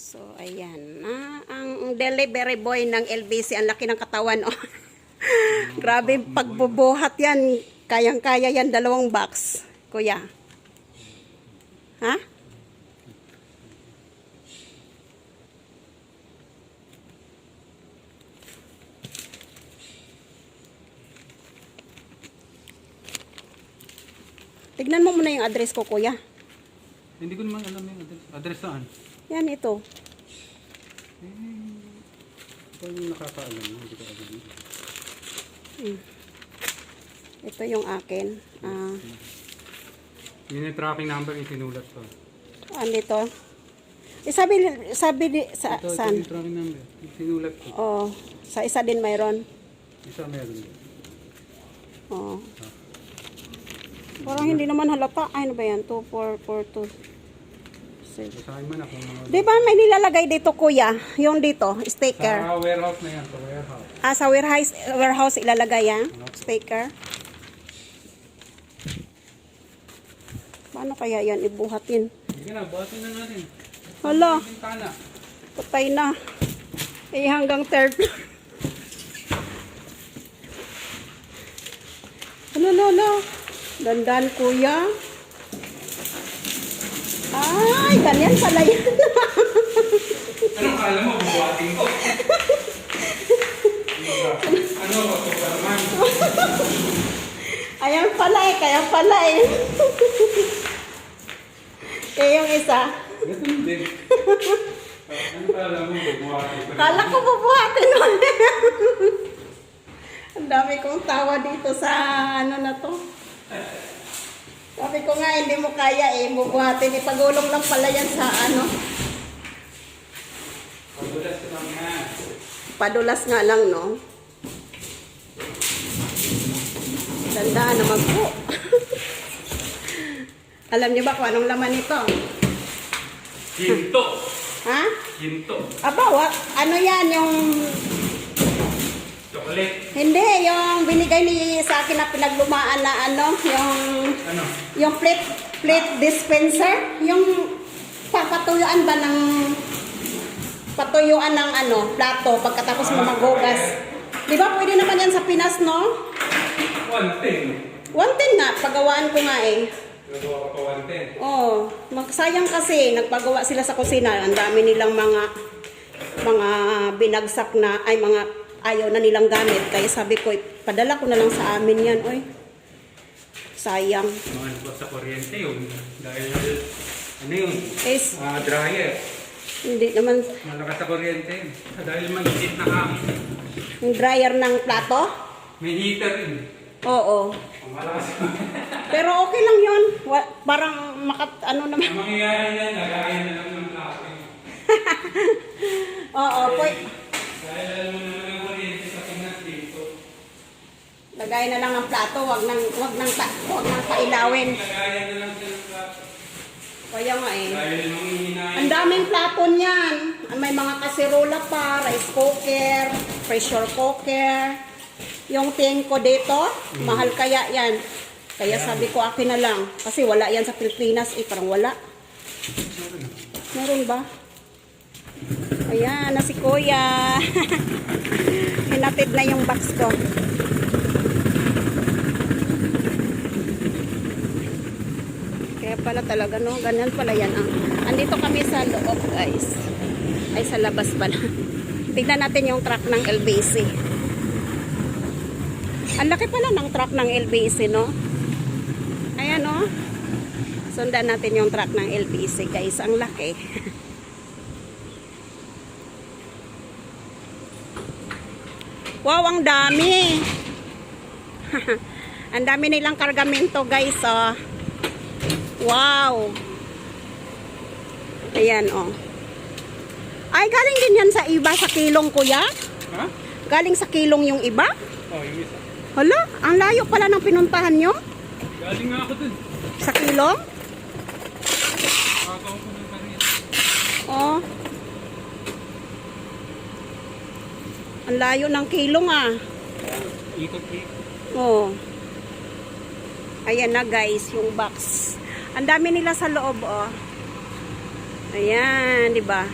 So, ayan. Ang delivery boy ng LBC, ang laki ng katawan. Oh. Grabe pagbubuhat yan. Kayang-kaya yan, 2 box. Kuya. Ha? Tignan mo muna yung address ko, kuya. Hindi ko naman alam yung address. Address saan? Yan, ito. Ikaw yung nakakaalam. Hindi ko alam. Ito yung akin. Yun yung tracking number yung sinulat ko. Andito. Sabi Ito saan? yung tracking number. Yung sinulat ko. Oh, sa isa din mayroon. Isa meron din. Oh. Parang hindi naman halata. Ay, ano ba yan? 2, 4, 4, 2, 6. Basahin mo na kung mga... Di ba may nilalagay dito, kuya? Yung dito, sticker. Sa warehouse na yan. Sa warehouse. Sa warehouse ilalagay yan? Sticker. Paano kaya yan ibuhatin? Sige na, buhatin na natin. Hala, Bintana. patay na. Hanggang 3rd. Hala. Dandan, kuya. Ay, ganyan pala yan. Anong kala mo? Bubuhatin ko. Ano? Superman? Ayan pala kaya pala Kaya yung isa. Ganun din. Ano kala mo? Bubuhatin ko. Kala ko bubuhatin ulit. Ang dami kong tawa dito sa ano na to. Sabi ko nga, hindi mo kaya bubuhatin. Ipagulong lang pala yan sa ano. Padulas ka lang nga. Padulas nga lang, no? Tandaan naman po. Alam niyo ba kung anong laman nito? Ginto. Ha? Ginto. Aba, ano yan? Yung... Chocolate. Hindi, yung binigay ni sa akin na pinaglumaan na ano, Ano? yung plate dispenser, yung papatuyuan ba ng patuyuan ng ano, plato pagkatapos mo maghugas. Di ba pwede naman yan sa Pinas, no? 110. 110 nga, pagawaan ko nga Nagawa ka pa 110. Oh, magsayang kasi nagpagawa sila sa kusina. Ang dami nilang mga binagsak na ay mga ayaw na nilang gamit. Kaya sabi ko, padala ko na lang sa amin yan, oy. Sayang. Mga nabot sa kuryente yun. Dahil, ano yun? Is, Dryer. hindi naman, Malakas sa kuryente. Dahil mag-heat na hangin. yung dryer ng plato? May heater yun. Oo. Ang malakas. Pero okay lang yun. Parang ano naman. Ang mangyayari yan, lagayan na lang ng plato. Oo, Dahil alam mo naman ang kuryente sa Pinas dito. lagay na lang ang plato, wag nang pailawin. Lagayan na lang siya ng plato. Kaya nga Dahil manghihinayin. Ang daming plato niyan. May mga kasirola pa, rice cooker, pressure cooker. Yung tin ko dito, mahal kaya yan. Kaya sabi ko akin na lang. Kasi wala yan sa Pilipinas. Parang wala. Meron ba? Ayan, na si Kuya. Hinatid na yung box ko. Kaya pala talaga, no? Ganyan pala yan. Andito kami sa loob, guys. Ay, sa labas pala. Tignan natin yung truck ng LBC. Ang laki pala ng truck ng LBC, no? Ayan, no? Sundan natin yung truck ng LBC, guys. Ang laki. Wow, ang dami. Ang dami nilang kargamento, guys, oh. Wow. Ayan, oh. Ay, galing din yan sa iba, sa kilong, kuya? Ha? Galing sa kilong yung iba? Oh, yung isa. Hala, ang layo pala ng pinuntahan nyo. Galing nga ako dun. Sa kilong? Nakakaw ko ng kanina. Oh. Ang layo ng kilong, ah. Ikot-ikot. Oh. Ayan na, guys, yung box. Ang dami nila sa loob, oh. Ayan, di ba?